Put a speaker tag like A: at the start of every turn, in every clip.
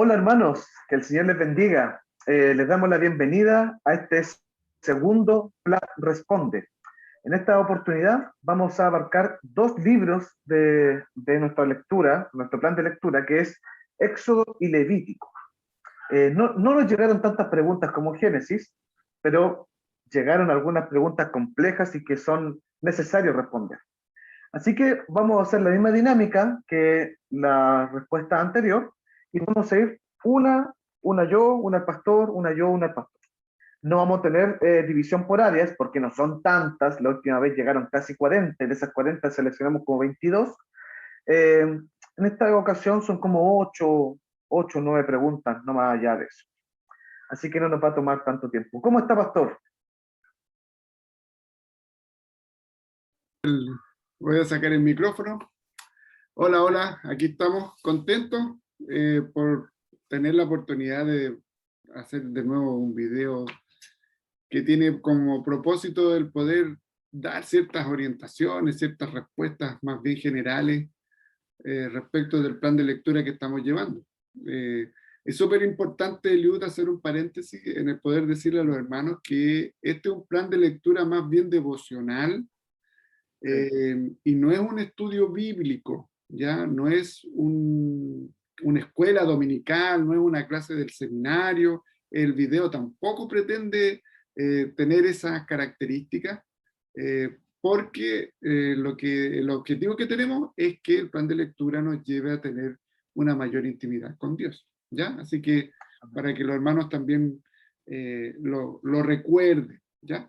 A: Hola hermanos, que el Señor les bendiga. Les damos la bienvenida a este segundo Plan Responde. En esta oportunidad vamos a abarcar dos libros de nuestra lectura, nuestro plan de lectura, que es Éxodo y Levítico. No nos llegaron tantas preguntas como Génesis, pero llegaron algunas preguntas complejas y que son necesarios responder. Así que vamos a hacer la misma dinámica que la respuesta anterior y vamos a ir una yo, una al pastor, una yo, una al pastor. No vamos a tener división por áreas porque no son tantas. La última vez llegaron casi 40, y de esas 40 seleccionamos como 22. En esta ocasión son como 8 o 9 preguntas, no más allá de eso. Así que no nos va a tomar tanto tiempo. ¿Cómo está, pastor?
B: Voy a sacar el micrófono. Hola, hola, aquí estamos contentos por tener la oportunidad de hacer de nuevo un video que tiene como propósito el poder dar ciertas orientaciones, ciertas respuestas más bien generales respecto del plan de lectura que estamos llevando. Es súper importante, Eliud, hacer un paréntesis en el poder decirle a los hermanos que este es un plan de lectura más bien devocional, y no es un estudio bíblico, ¿ya? No es una escuela dominical, no es una clase del seminario. El video tampoco pretende tener esas características, porque el objetivo que tenemos es que el plan de lectura nos lleve a tener una mayor intimidad con Dios, ¿ya? Así que para que los hermanos también lo recuerden, ¿ya?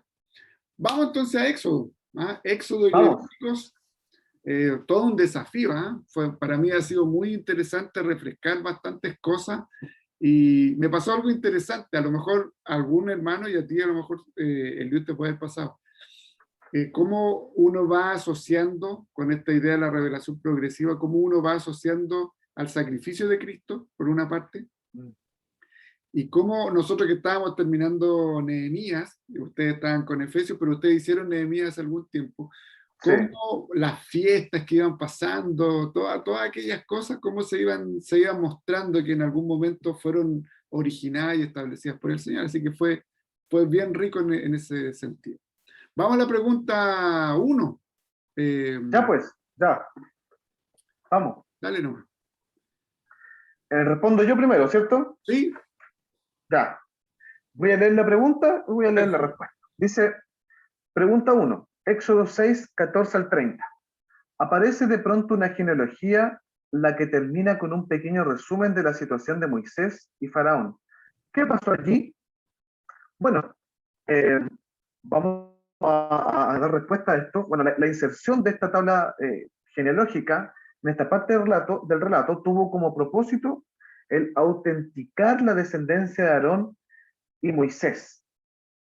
B: Vamos entonces a Éxodo. Éxodo y
A: Vamos.
B: Levíticos, todo un desafío. Para mí ha sido muy interesante refrescar bastantes cosas, y me pasó algo interesante. A lo mejor a algún hermano y a ti a lo mejor el Dios te puede haber pasado. Cómo uno va asociando con esta idea de la revelación progresiva, cómo uno va asociando al sacrificio de Cristo, por una parte, y cómo nosotros que estábamos terminando Nehemías, ustedes estaban con Efesios, pero ustedes hicieron Nehemías hace algún tiempo,
A: Sí.
B: cómo las fiestas que iban pasando, todas aquellas cosas, cómo se iban mostrando que en algún momento fueron originadas y establecidas por el Señor. Así que fue bien rico en ese sentido. Vamos a la pregunta 1.
A: Ya pues, ya. Vamos.
B: Dale nomás.
A: Respondo yo primero, ¿cierto?
B: ¿Sí?
A: Ya. Voy a leer la pregunta y voy a leer la respuesta. Dice, pregunta 1, Éxodo 6, 14 al 30. Aparece de pronto una genealogía, la que termina con un pequeño resumen de la situación de Moisés y Faraón. ¿Qué pasó allí? Bueno, eh, vamos a dar respuesta a esto. Bueno, la inserción de esta tabla genealógica en esta parte del relato tuvo como propósito el autenticar la descendencia de Aarón y Moisés.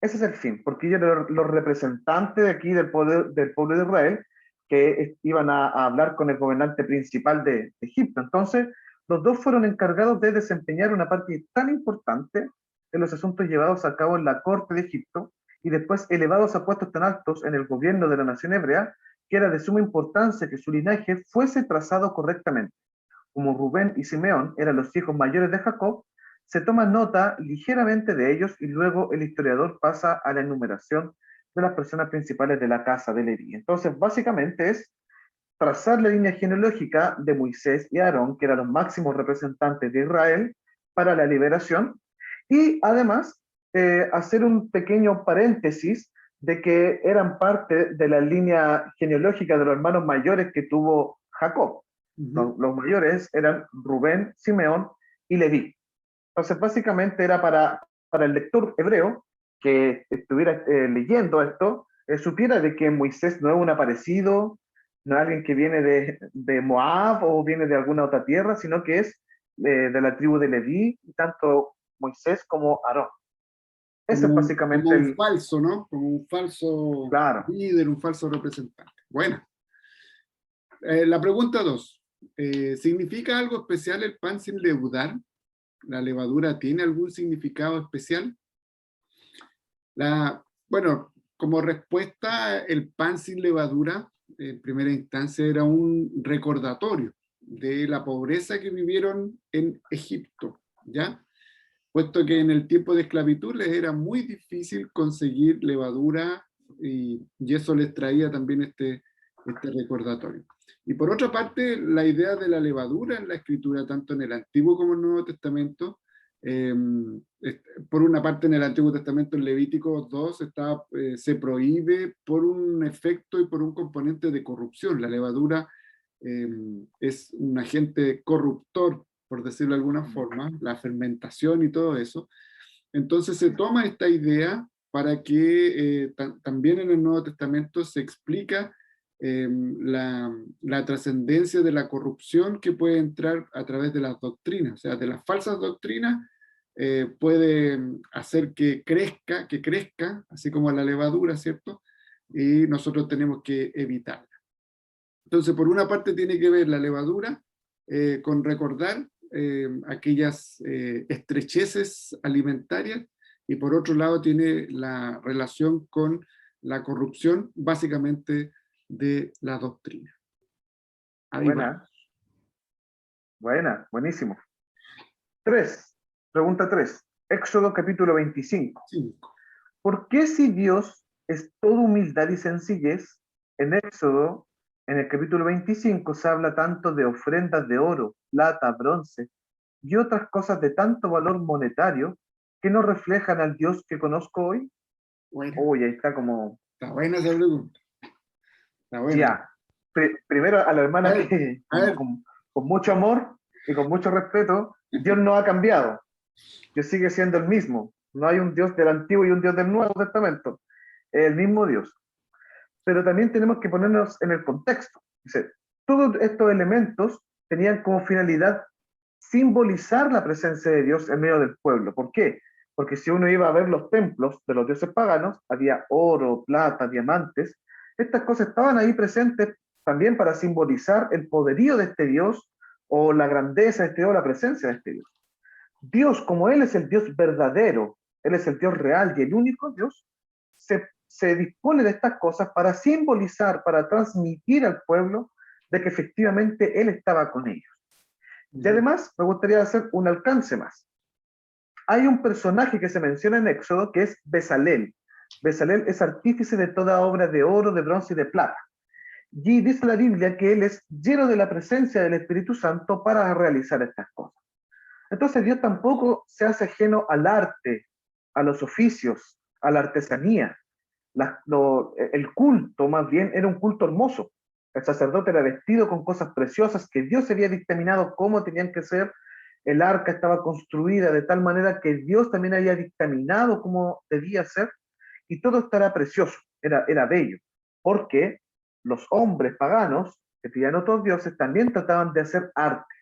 A: Ese es el fin, porque ellos eran los representantes de aquí del pueblo de Israel que iban a hablar con el gobernante principal de Egipto. Entonces, los dos fueron encargados de desempeñar una parte tan importante en los asuntos llevados a cabo en la corte de Egipto y después elevados a puestos tan altos en el gobierno de la nación hebrea, que era de suma importancia que su linaje fuese trazado correctamente. Como Rubén y Simeón eran los hijos mayores de Jacob, se toma nota ligeramente de ellos y luego el historiador pasa a la enumeración de las personas principales de la casa de Leví. Entonces, básicamente es trazar la línea genealógica de Moisés y Aarón, que eran los máximos representantes de Israel para la liberación, y además hacer un pequeño paréntesis de que eran parte de la línea genealógica de los hermanos mayores que tuvo Jacob. Los mayores eran Rubén, Simeón y Leví. Entonces, básicamente era para el lector hebreo que estuviera leyendo esto, supiera de que Moisés no es un aparecido, no es alguien que viene de Moab o viene de alguna otra tierra, sino que es de la tribu de Leví, tanto Moisés como Aarón. Ese es
B: Como
A: básicamente
B: un
A: el...
B: falso, ¿no? Como un falso
A: Claro.
B: líder, un falso representante. Bueno. La pregunta 2. ¿Significa algo especial el pan sin leudar? ¿La levadura tiene algún significado especial? Bueno, como respuesta, el pan sin levadura, en primera instancia, era un recordatorio de la pobreza que vivieron en Egipto. ¿ya? Puesto que en el tiempo de esclavitud les era muy difícil conseguir levadura y eso les traía también este recordatorio. Y por otra parte, la idea de la levadura en la escritura, tanto en el Antiguo como en el Nuevo Testamento, eh, por una parte en el Antiguo Testamento, en Levítico 2, se prohíbe por un efecto y por un componente de corrupción. La levadura es un agente corruptor, por decirlo de alguna forma, la fermentación y todo eso. Entonces se toma esta idea para que también en el Nuevo Testamento se explica la trascendencia de la corrupción que puede entrar a través de las doctrinas, o sea, de las falsas doctrinas, puede hacer que crezca, así como la levadura, ¿cierto? Y nosotros tenemos que evitarla. Entonces, por una parte tiene que ver la levadura con recordar aquellas estrecheces alimentarias, y por otro lado tiene la relación con la corrupción, básicamente de la doctrina. Ahí va.
A: Buenísimo. 3, pregunta 3. Éxodo capítulo 25.
B: 5.
A: ¿Por qué si Dios es toda humildad y sencillez, en Éxodo, en el capítulo 25, se habla tanto de ofrendas de oro, plata, bronce y otras cosas de tanto valor monetario que no reflejan al Dios que conozco hoy?
B: Bueno,
A: Uy, ahí está como...
B: está buena esa pregunta. Está buena.
A: Ya. Primero a la hermana
B: A ver,
A: que,
B: a ver.
A: con mucho amor y con mucho respeto, Dios no ha cambiado. Dios sigue siendo el mismo. No hay un Dios del Antiguo y un Dios del Nuevo Testamento. Es el mismo Dios. Pero también tenemos que ponernos en el contexto. Dice, todos estos elementos tenían como finalidad simbolizar la presencia de Dios en medio del pueblo. ¿Por qué? Porque si uno iba a ver los templos de los dioses paganos, había oro, plata, diamantes. Estas cosas estaban ahí presentes también para simbolizar el poderío de este Dios o la grandeza de este Dios, la presencia de este Dios. Dios, como Él es el Dios verdadero, Él es el Dios real y el único Dios, se dispone de estas cosas para simbolizar, para transmitir al pueblo de que efectivamente Él estaba con ellos. Y además me gustaría hacer un alcance más. Hay un personaje que se menciona en Éxodo que es Bezalel. Bezalel es artífice de toda obra de oro, de bronce y de plata. Y dice la Biblia que él es lleno de la presencia del Espíritu Santo para realizar estas cosas. Entonces Dios tampoco se hace ajeno al arte, a los oficios, a la artesanía. El culto más bien era un culto hermoso. El sacerdote era vestido con cosas preciosas que Dios había dictaminado cómo tenían que ser. El arca estaba construida de tal manera que Dios también había dictaminado cómo debía ser, y todo estará precioso, era bello, porque los hombres paganos, que tenían otros dioses, también trataban de hacer arte,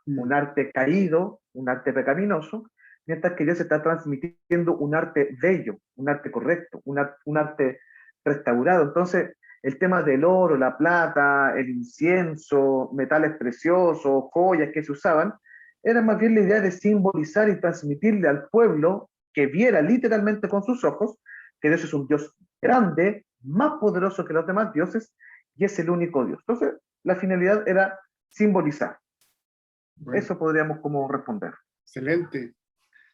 A: un arte caído, un arte pecaminoso, mientras que Dios está transmitiendo un arte bello, un arte correcto, un arte restaurado. Entonces, el tema del oro, la plata, el incienso, metales preciosos, joyas que se usaban, era más bien la idea de simbolizar y transmitirle al pueblo que viera literalmente con sus ojos que Dios es un Dios grande, más poderoso que los demás dioses, y es el único Dios. Entonces, la finalidad era simbolizar.
B: Bueno,
A: eso podríamos como responder.
B: excelente.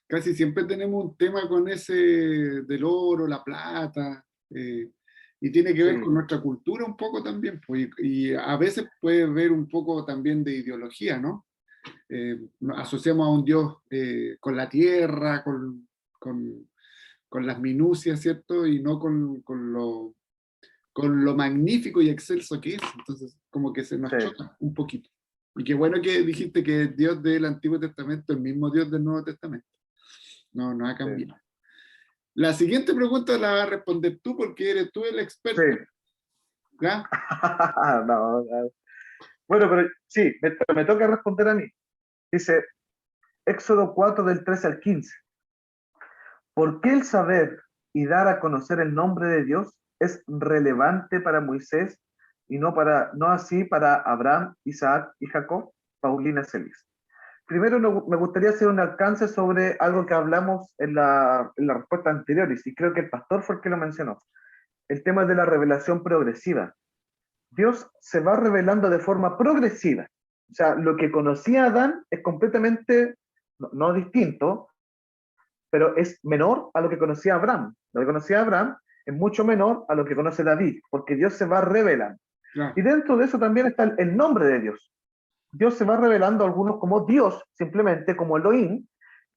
B: Casi siempre tenemos un tema con ese del oro, la plata, y tiene que ver con nuestra cultura un poco también, pues, y a veces puede ver un poco también de ideología, ¿no? Asociamos a un Dios con la tierra, con las minucias, ¿cierto? Y no con lo magnífico y excelso que es. Entonces, como que se nos choca un poquito. Y qué bueno que dijiste que el Dios del Antiguo Testamento es el mismo Dios del Nuevo Testamento. No ha cambiado. Sí. La siguiente pregunta la vas a responder tú porque eres tú el experto.
A: Sí.
B: ¿Ya?
A: No. Bueno, pero sí, me toca responder a mí. Dice Éxodo 4 del 13 al 15. ¿Por qué el saber y dar a conocer el nombre de Dios es relevante para Moisés y no así para Abraham, Isaac y Jacob? Paulina Celis. Primero me gustaría hacer un alcance sobre algo que hablamos en la respuesta anterior, y creo que el pastor fue el que lo mencionó. El tema de la revelación progresiva. Dios se va revelando de forma progresiva. O sea, lo que conocía Adán es completamente no distinto, pero es menor a lo que conocía Abraham. Lo que conocía Abraham es mucho menor a lo que conoce David, porque Dios se va revelando.
B: Claro.
A: Y dentro de eso también está el nombre de Dios. Dios se va revelando a algunos como Dios, simplemente como Elohim,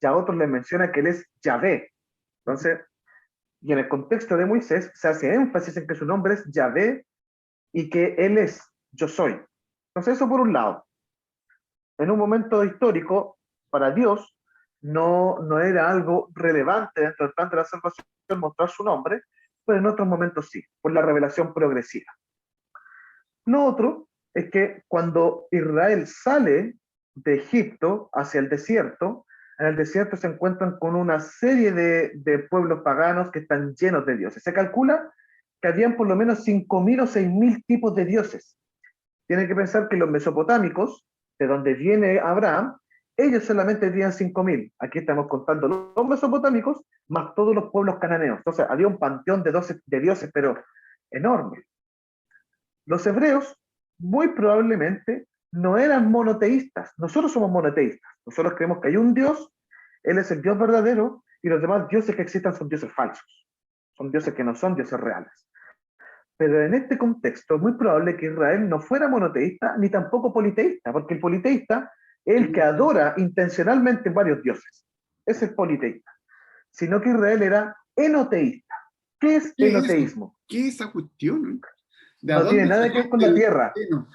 A: y a otros les menciona que él es Yahvé. Entonces, y en el contexto de Moisés se hace énfasis en que su nombre es Yahvé y que él es yo soy. Entonces, eso por un lado. En un momento histórico, para Dios, no era algo relevante dentro del plan de la salvación mostrar su nombre, pero en otros momentos sí, por la revelación progresiva. Lo otro es que cuando Israel sale de Egipto hacia el desierto, en el desierto se encuentran con una serie de pueblos paganos que están llenos de dioses. Se calcula que habían por lo menos 5.000 o 6.000 tipos de dioses. Tienen que pensar que los mesopotámicos, de donde viene Abraham, ellos solamente tenían 5.000. Aquí estamos contando los mesopotámicos más todos los pueblos cananeos. Entonces había un panteón de dioses, pero enorme. Los hebreos muy probablemente no eran monoteístas. Nosotros somos monoteístas. Nosotros creemos que hay un Dios, Él es el Dios verdadero, y los demás dioses que existan son dioses falsos. Son dioses que no son dioses reales. Pero en este contexto es muy probable que Israel no fuera monoteísta ni tampoco politeísta, porque el politeísta es el que adora intencionalmente varios dioses. Es el politeísta. Sino que Israel era enoteísta. ¿Qué es
B: ¿Qué es eso?
A: enoteísmo?
B: ¿Qué es esa cuestión? ¿De
A: No tiene
B: dónde
A: nada que ver con
B: sacaste
A: la
B: el
A: tierra.
B: heno?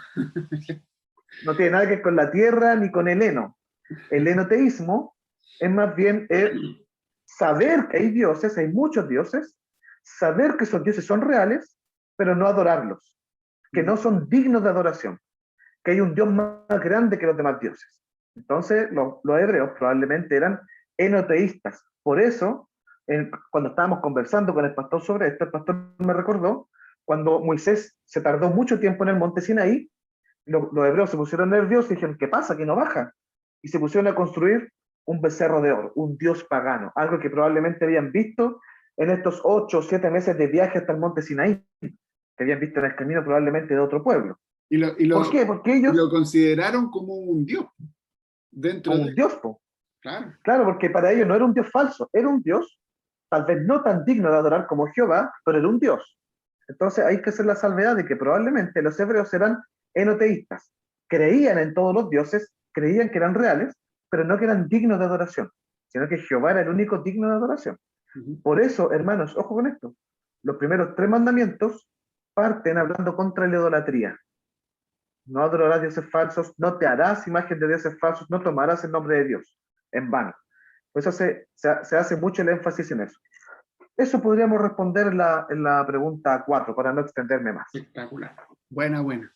A: No tiene nada que ver con la tierra ni con el heno. El enoteísmo es más bien saber que hay dioses, hay muchos dioses, saber que esos dioses son reales, pero no adorarlos, que no son dignos de adoración, que hay un Dios más grande que los demás dioses. Entonces, los hebreos probablemente eran enoteístas. Por eso, cuando estábamos conversando con el pastor sobre esto, el pastor me recordó cuando Moisés se tardó mucho tiempo en el monte Sinaí, los hebreos se pusieron nerviosos y dijeron, ¿qué pasa? Que no baja. Y se pusieron a construir un becerro de oro, un dios pagano, algo que probablemente habían visto en estos 8 o 7 meses de viaje hasta el monte Sinaí, que habían visto en el camino probablemente de otro pueblo.
B: Y
A: ¿Por qué? Porque ellos,
B: lo consideraron como un dios dentro
A: como
B: de...
A: un dios, po.
B: Claro.
A: Claro, porque para ellos no era un dios falso, era un dios, tal vez no tan digno de adorar como Jehová, pero era un dios. Entonces hay que hacer la salvedad de que probablemente los hebreos eran enoteístas, creían en todos los dioses, creían que eran reales, pero no que eran dignos de adoración, sino que Jehová era el único digno de adoración. Por eso, hermanos, ojo con esto, los primeros 3 mandamientos parten hablando contra la idolatría. No adorarás dioses falsos, no te harás imagen de dioses falsos, no tomarás el nombre de Dios en vano. Por eso se hace mucho el énfasis en eso. Eso podríamos responder en la pregunta 4 para no extenderme más.
B: Espectacular. Buena, buena.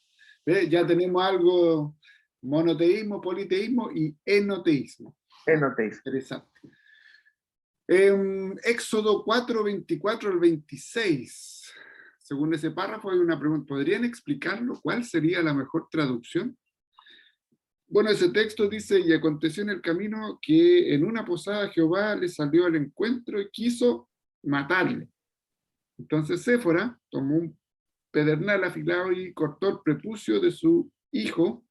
B: Ya tenemos algo, monoteísmo, politeísmo y enoteísmo.
A: Enoteísmo.
B: Interesante. Éxodo 4, 24 al 26. Según ese párrafo hay una pregunta. ¿Podrían explicarlo? ¿Cuál sería la mejor traducción? Bueno, ese texto dice, y aconteció en el camino que en una posada Jehová le salió al encuentro y quiso matarle. Entonces Séfora tomó un pedernal afilado y cortó el prepucio de su hijo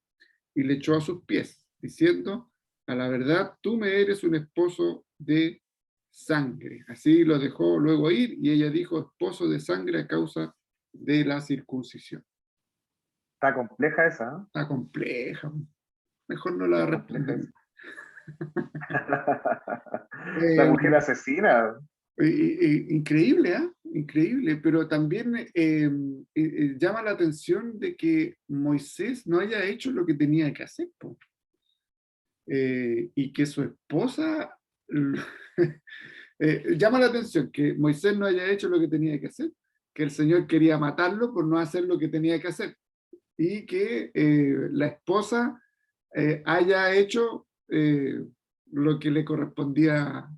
B: y le echó a sus pies, diciendo, a la verdad, tú me eres un esposo de sangre. Así lo dejó luego ir y ella dijo, esposo de sangre a causa de la circuncisión.
A: Está compleja esa, ¿eh?
B: Está compleja. Mejor no la respondemos.
A: La mujer asesina.
B: Increíble, ¿eh? Increíble, pero también llama la atención de que Moisés no haya hecho lo que tenía que hacer, y que su esposa llama la atención que Moisés no haya hecho lo que tenía que hacer, que el Señor quería matarlo por no hacer lo que tenía que hacer, y que la esposa haya hecho lo que le correspondía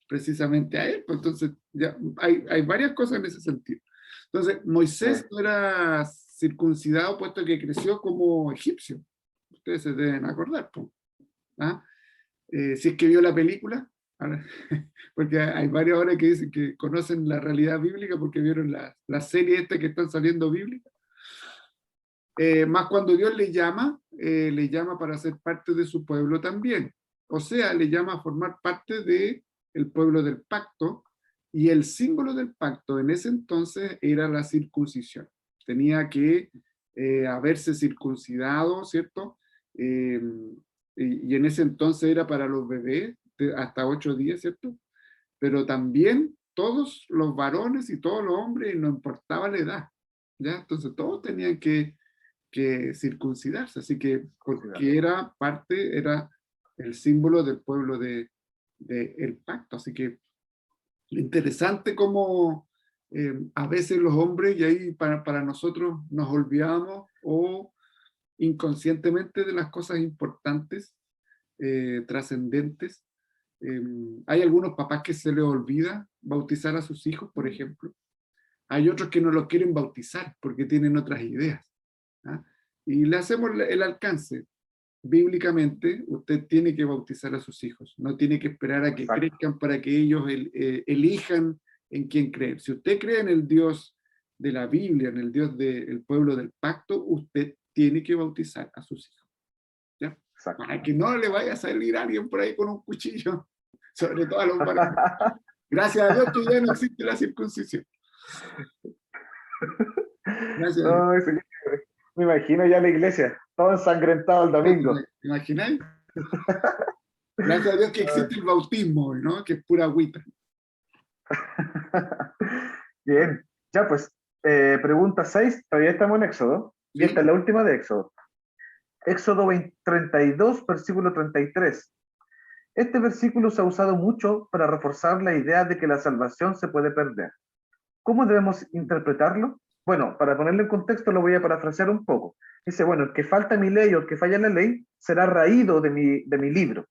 B: precisamente a él. Pues entonces, ya hay varias cosas en ese sentido. Entonces, Moisés no era circuncidado puesto que creció como egipcio. Ustedes se deben acordar, pues. ¿Ah? Si es que vio la película, porque hay varias horas que dicen que conocen la realidad bíblica porque vieron la serie esta que están saliendo bíblica. Más cuando Dios le llama para ser parte de su pueblo también. o sea, le llama a formar parte del pueblo del pacto, y el símbolo del pacto en ese entonces era la circuncisión. Tenía que haberse circuncidado, ¿cierto? Y en ese entonces era para los bebés hasta 8 días, ¿cierto? Pero también todos los varones y todos los hombres, no importaba la edad, ¿ya? Entonces todos tenían que circuncidarse, así que porque era parte, era el símbolo del pueblo el pacto, así que interesante cómo a veces los hombres, y ahí para nosotros nos olvidamos o inconscientemente de las cosas importantes, trascendentes. Hay algunos papás que se les olvida bautizar a sus hijos, por ejemplo. Hay otros que no los quieren bautizar porque tienen otras ideas, ¿ah? Y le hacemos el alcance. Bíblicamente, usted tiene que bautizar a sus hijos, no tiene que esperar a que
A: Exacto.
B: crezcan para que ellos elijan en quién creer. Si usted cree en el Dios de la Biblia, en el Dios del pueblo del pacto, usted tiene que bautizar a sus hijos, ¿ya? Para que no le vaya a salir alguien por ahí con un cuchillo, sobre todo a los varones. Gracias a Dios que ya no existe la circuncisión. Gracias a Dios.
A: Ay, señor, me imagino ya la iglesia, todo ensangrentado el domingo.
B: ¿Te imagináis? Gracias a Dios que existe el bautismo, ¿no? Que es pura agüita.
A: Bien, ya pues, pregunta 6, todavía estamos en Éxodo, y
B: ¿Sí?
A: esta es la última de Éxodo. Éxodo 32, versículo 33. Este versículo se ha usado mucho para reforzar la idea de que la salvación se puede perder. ¿Cómo debemos interpretarlo? Bueno, para ponerlo en contexto lo voy a parafrasear un poco. Dice, bueno, el que falta mi ley o el que falla en la ley será raído de mi libro.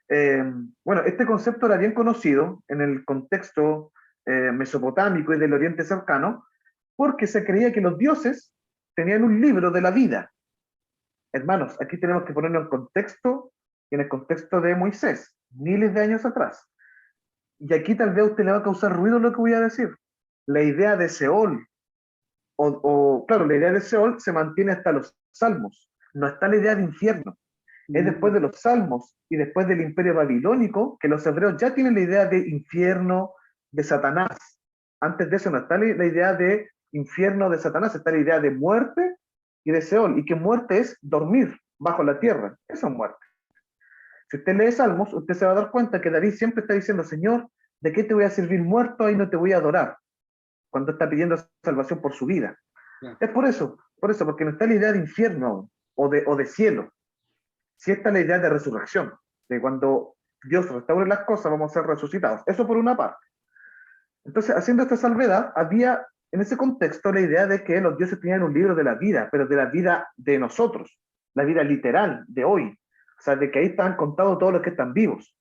A: Eh, bueno, este concepto era bien conocido en el contexto mesopotámico y del Oriente cercano, porque se creía que los dioses tenían un libro de la vida. Hermanos, aquí tenemos que ponerlo en contexto, y en el contexto de Moisés, miles de años atrás. Y aquí tal vez a usted le va a causar ruido lo que voy a decir. La idea de Seol, claro, la idea de Seol se mantiene hasta los Salmos, no está la idea de infierno. Es después de los Salmos y después del Imperio Babilónico que los hebreos ya tienen la idea de infierno, de Satanás. Antes de eso no está la idea de infierno, de Satanás, está la idea de muerte y de Seol. Y que muerte es dormir bajo la tierra. Eso es muerte. Si usted lee Salmos, usted se va a dar cuenta que David siempre está diciendo, Señor, ¿de qué te voy a servir muerto y no te voy a adorar? Cuando está pidiendo salvación por su vida.
B: Claro.
A: Es por eso, porque no está la idea de infierno o de cielo. Si esta es la idea de resurrección, de cuando Dios restaure las cosas, vamos a ser resucitados. Eso por una parte. Entonces, haciendo esta salvedad, había en ese contexto la idea de que los dioses tenían un libro de la vida, pero de la vida de nosotros, la vida literal de hoy. O sea, de que ahí están contados todos los que están vivos.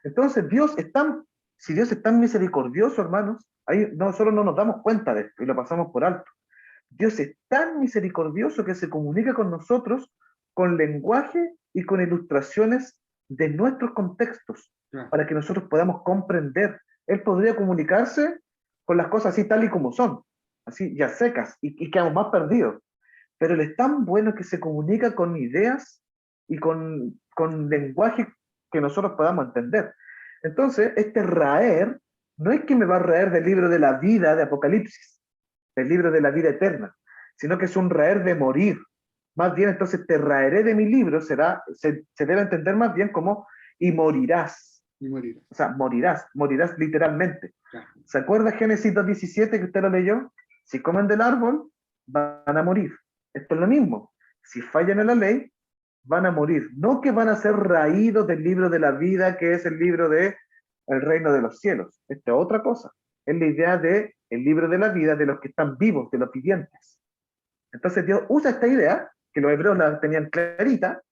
A: Entonces, si Dios es tan misericordioso, hermanos, ahí nosotros no nos damos cuenta de esto y lo pasamos por alto. Dios es tan misericordioso que se comunica con nosotros con lenguaje y con ilustraciones de nuestros contextos,
B: Claro.
A: para que nosotros podamos comprender. Él podría comunicarse con las cosas así tal y como son, así ya secas, y quedamos más perdidos. Pero Él es tan bueno que se comunica con ideas y con lenguaje que nosotros podamos entender. Entonces, este raer no es que me va a raer del libro de la vida de Apocalipsis, del libro de la vida eterna, sino que es un raer de morir. Más bien, entonces, te raeré de mi libro, se debe entender más bien como y morirás.
B: Y morir.
A: O sea, morirás literalmente.
B: Claro.
A: ¿Se acuerda Génesis 2:17 que usted lo leyó? Si comen del árbol, van a morir. Esto es lo mismo. Si fallan en la ley, van a morir. No que van a ser raídos del libro de la vida, que es el libro de el reino de los cielos. Esta es otra cosa. Es la idea de el libro de la vida de los que están vivos, de los vivientes. Entonces Dios usa esta idea, que los hebreos la tenían clarita.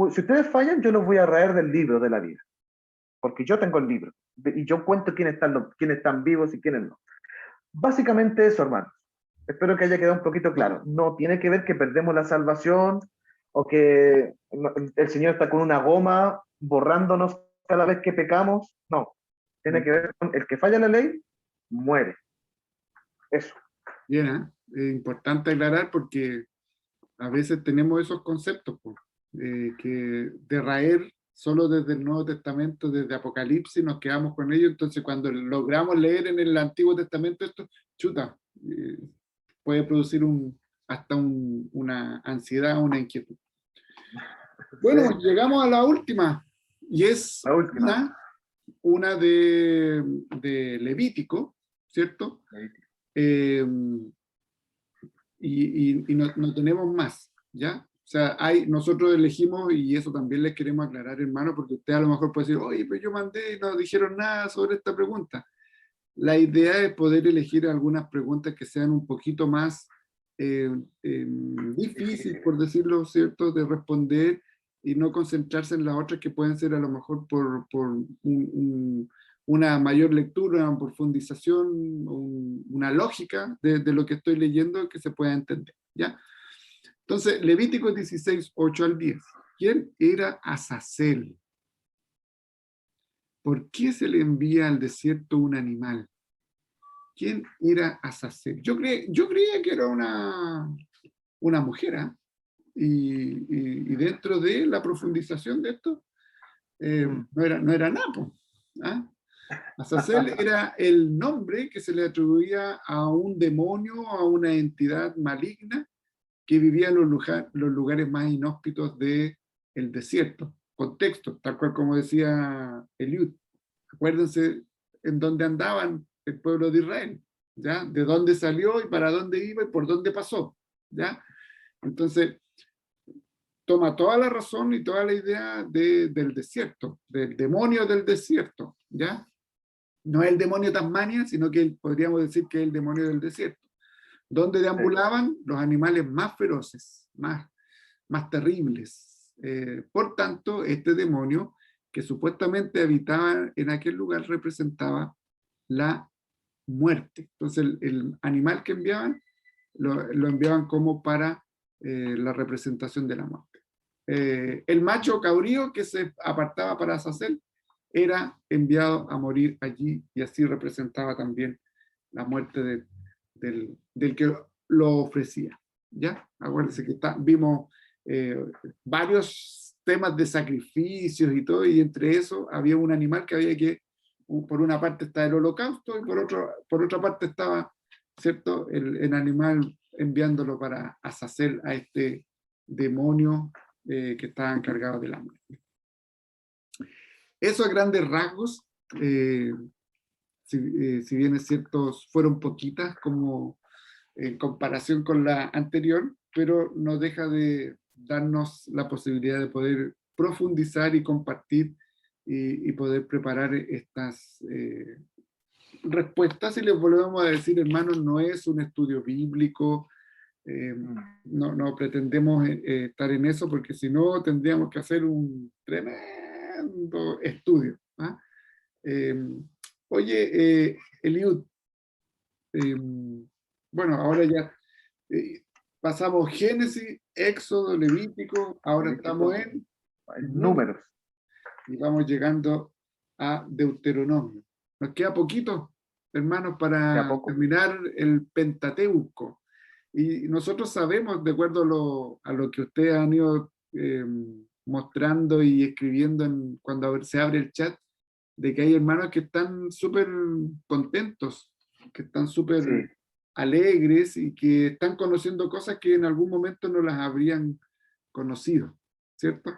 A: Si ustedes fallan, yo los voy a raer del libro de la vida. Porque yo tengo el libro. Y yo cuento quiénes están vivos y quiénes no. Básicamente eso, hermanos. Espero que haya quedado un poquito claro. No tiene que ver que perdemos la salvación o que el Señor está con una goma borrándonos cada vez que pecamos. No. Tiene que ver con el que falla la ley, muere. Eso.
B: Bien, ¿eh? Es importante aclarar porque a veces tenemos esos conceptos, que de raer solo desde el Nuevo Testamento, desde Apocalipsis, nos quedamos con ello. Entonces, cuando logramos leer en el Antiguo Testamento esto, chuta, puede producir hasta una ansiedad, una inquietud. Bueno,
A: Sí,
B: llegamos a la última, y es
A: la última.
B: una de Levítico, ¿cierto? Eh, y no tenemos más, ¿ya? O sea, nosotros elegimos, y eso también les queremos aclarar, hermano, porque usted a lo mejor puede decir, oye, pues yo mandé y no dijeron nada sobre esta pregunta. La idea es poder elegir algunas preguntas que sean un poquito más difíciles,
A: Difícil.
B: por decirlo cierto, de responder, y no concentrarse en las otras que pueden ser a lo mejor por una mayor lectura, una profundización, una lógica de lo que estoy leyendo que se pueda entender, ¿ya? Entonces, Levítico 16, 8 al 10. ¿Quién era Azazel? ¿Por qué se le envía al desierto un animal? ¿Quién era Azazel? Yo creía que era una mujer, ¿eh? Y dentro de la profundización de esto, no era Napo. ¿Ah? Azazel era el nombre que se le atribuía a un demonio, a una entidad maligna que vivía en los lugares más inhóspitos del desierto. Contexto, tal cual como decía Eliud. Acuérdense en dónde andaban el pueblo de Israel, ¿ya? De dónde salió y para dónde iba y por dónde pasó, ¿ya? Entonces, toma toda la razón y toda la idea del desierto, del demonio del desierto, ¿ya? No es el demonio Tasmania, sino que podríamos decir que es el demonio del desierto, donde
A: Sí.
B: deambulaban los animales más feroces, más terribles. Por tanto, este demonio que supuestamente habitaba en aquel lugar representaba la muerte. Entonces, el animal que enviaban, lo enviaban como para la representación de la muerte. El macho cabrío que se apartaba para Azazel era enviado a morir allí, y así representaba también la muerte del que lo ofrecía. ¿Ya? Acuérdense que vimos varios temas de sacrificios y todo, y entre eso había un animal que había que, por una parte está el holocausto, y por otra parte estaba, ¿cierto?, el animal enviándolo para Azazel, a este demonio que estaba encargado de la muerte. Eso a grandes rasgos, si bien es cierto, fueron poquitas como en comparación con la anterior, pero no deja de darnos la posibilidad de poder profundizar y compartir y poder preparar estas respuestas. Y les volvemos a decir, hermanos, no es un estudio bíblico, no pretendemos estar en eso, porque si no tendríamos que hacer un tremendo estudio. ¿Ah? Oye, Eliud, bueno, ahora ya pasamos Génesis, Éxodo, Levítico, ahora estamos en Números
A: Números.
B: y vamos llegando a Deuteronomio. Nos queda poquito, hermanos,
A: De a
B: para
A: poco.
B: terminar el Pentateuco. Y nosotros sabemos, de acuerdo a lo que ustedes han ido mostrando y escribiendo cuando se abre el chat, de que hay hermanos que están súper contentos, que están súper
A: Sí,
B: alegres y que están conociendo cosas que en algún momento no las habrían conocido, ¿cierto?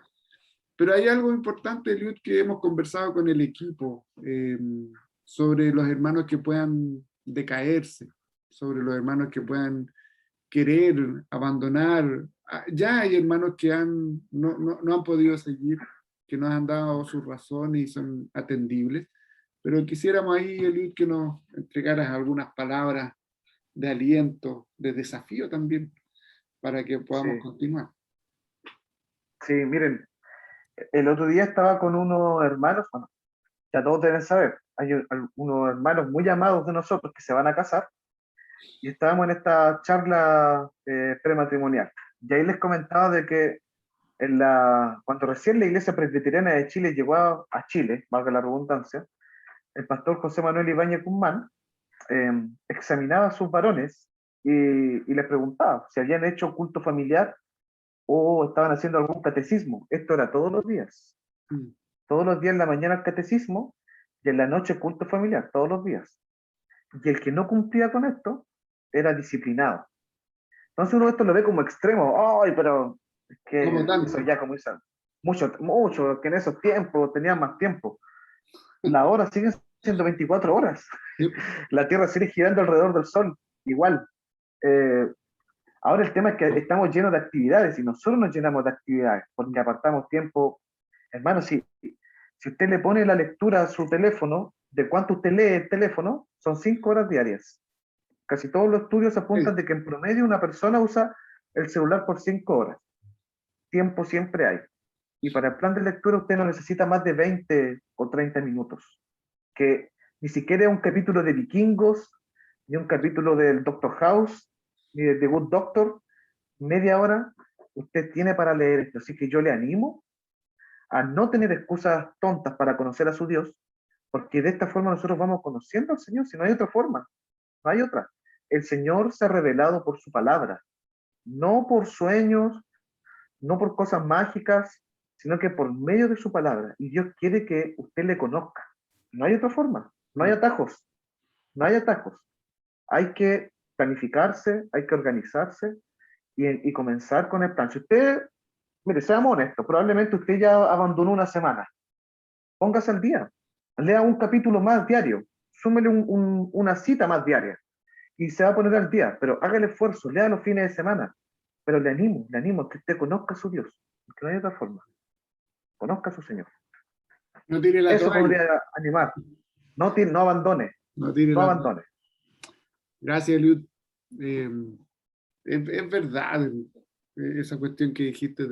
B: Pero hay algo importante, Eliud, que hemos conversado con el equipo sobre los hermanos que puedan decaerse, sobre los hermanos que puedan querer abandonar. Ya hay hermanos que no han podido seguir, que nos han dado sus razones y son atendibles, pero quisiéramos ahí, Eliud, que nos entregaras algunas palabras de aliento, de desafío también, para que podamos
A: sí,
B: continuar.
A: sí, miren, el otro día estaba con unos hermanos, bueno, ya todos deben saber, hay unos hermanos muy amados de nosotros que se van a casar, y estábamos en esta charla prematrimonial. Y ahí les comentaba de que cuando recién la Iglesia Presbiteriana de Chile llegó a Chile, valga la redundancia, el pastor José Manuel Ibáñez Guzmán examinaba a sus varones y les preguntaba si habían hecho culto familiar o estaban haciendo algún catecismo. Esto era todos los días.
B: Mm.
A: Todos los días en la mañana el catecismo y en la noche culto familiar, todos los días. Y el que no cumplía con esto era disciplinado. Entonces uno esto lo ve como extremo. ¡Ay, pero es
B: Como
A: que eso
B: tanto.
A: ya como dicen, mucho, que en esos tiempos tenían más tiempo. La hora sigue siendo 24 horas.
B: Sí,
A: La Tierra sigue girando alrededor del Sol, igual. Eh, Ahora el tema es que estamos llenos de actividades y nosotros nos llenamos de actividades porque apartamos tiempo. Hermano, si usted le pone la lectura a su teléfono, de cuánto usted lee el teléfono, son 5 horas diarias. Casi todos los estudios
B: sí.
A: apuntan de que en promedio una persona usa el celular por 5 horas. Tiempo siempre hay. Y para el plan de lectura usted no necesita más de 20 o 30 minutos. Que ni siquiera es un capítulo de Vikingos, ni un capítulo del Doctor House, ni de The Good Doctor. Media hora usted tiene para leer esto. Así que yo le animo a no tener excusas tontas para conocer a su Dios, porque de esta forma nosotros vamos conociendo al Señor, si no hay otra forma, no hay otra. El Señor se ha revelado por su palabra, no por sueños, no por cosas mágicas, sino que por medio de su palabra. Y Dios quiere que usted le conozca. No hay otra forma, no hay atajos, no hay atajos. Hay que planificarse, hay que organizarse y comenzar con el plan. Si usted, mire, seamos honestos, probablemente usted ya abandonó una semana. Póngase al día, lea un capítulo más diario, súmele una cita más diaria y se va a poner al día, pero haga el esfuerzo, lea los fines de semana. Pero le animo a que usted conozca a su Dios, porque no hay otra forma. Conozca a su Señor.
B: No tire la
A: Eso
B: toalla.
A: podría animar. No abandone,
B: No tire
A: no
B: la toalla.
A: abandone.
B: Gracias, Eliud. Eh, es verdad esa cuestión que dijiste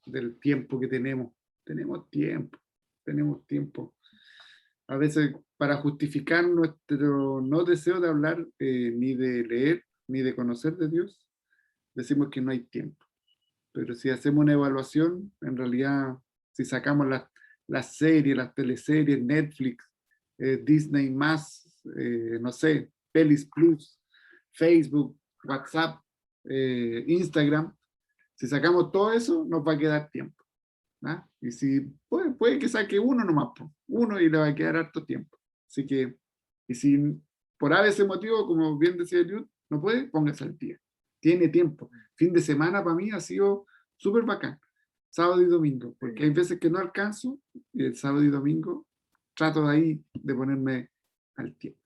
B: del tiempo que tenemos. Tenemos tiempo, tenemos tiempo. A veces para justificar nuestro no deseo de hablar, ni de leer, ni de conocer de Dios, decimos que no hay tiempo. Pero si hacemos una evaluación, en realidad, si sacamos las series, las teleseries, Netflix, Disney+, no sé, Pelis Plus, Facebook, WhatsApp, Instagram, si sacamos todo eso, nos va a quedar tiempo. ¿Ah? Y si puede que saque uno nomás, uno y le va a quedar harto tiempo. Así que, y si por ese motivo, como bien decía Eliud, no puede, póngase al día. Tiene tiempo. Fin de semana para mí ha sido súper bacán. Sábado y domingo, porque hay veces que no alcanzo y el sábado y domingo trato de ahí de ponerme al tiempo.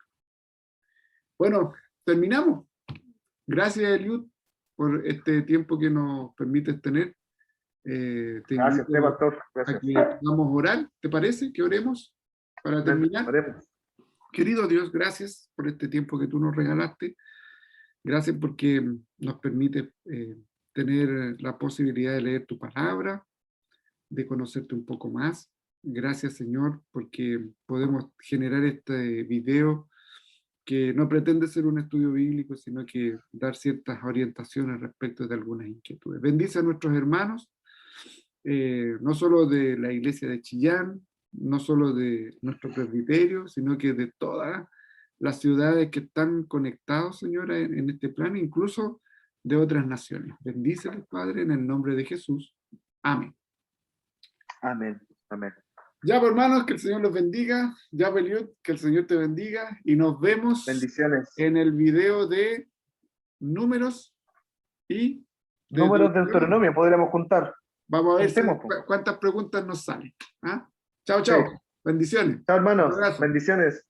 B: Bueno, terminamos. Gracias, Eliud, por este tiempo que nos permites tener. Te
A: Gracias,
B: invito
A: pastor.
B: a
A: Gracias.
B: que vamos a orar, ¿te parece? Que oremos para terminar.
A: Oremos.
B: Querido Dios, gracias por este tiempo que tú nos regalaste. Gracias porque nos permite tener la posibilidad de leer tu palabra, de conocerte un poco más. Gracias, Señor, porque podemos generar este video que no pretende ser un estudio bíblico, sino que dar ciertas orientaciones respecto de algunas inquietudes. Bendice a nuestros hermanos, no solo de la iglesia de Chillán, no solo de nuestro presbiterio, sino que de todas las ciudades que están conectados, Señora, en este plan, incluso de otras naciones. Bendícelos, Padre, en el nombre de Jesús. Amén.
A: Amén. Amén.
B: Ya, pues, hermanos, que el Señor los bendiga. Ya, Eliud, que el Señor te bendiga. Y nos vemos
A: Bendiciones.
B: en el video de números y de
A: Números de
B: Deuteronomio.
A: Deuteronomio podríamos juntar.
B: Vamos a ver
A: Juntemos, po.
B: cuántas preguntas nos salen. ¿Ah? Chao,
A: Sí.
B: chao. Bendiciones.
A: Chao,
B: Un
A: hermanos.
B: abrazo.
A: Bendiciones.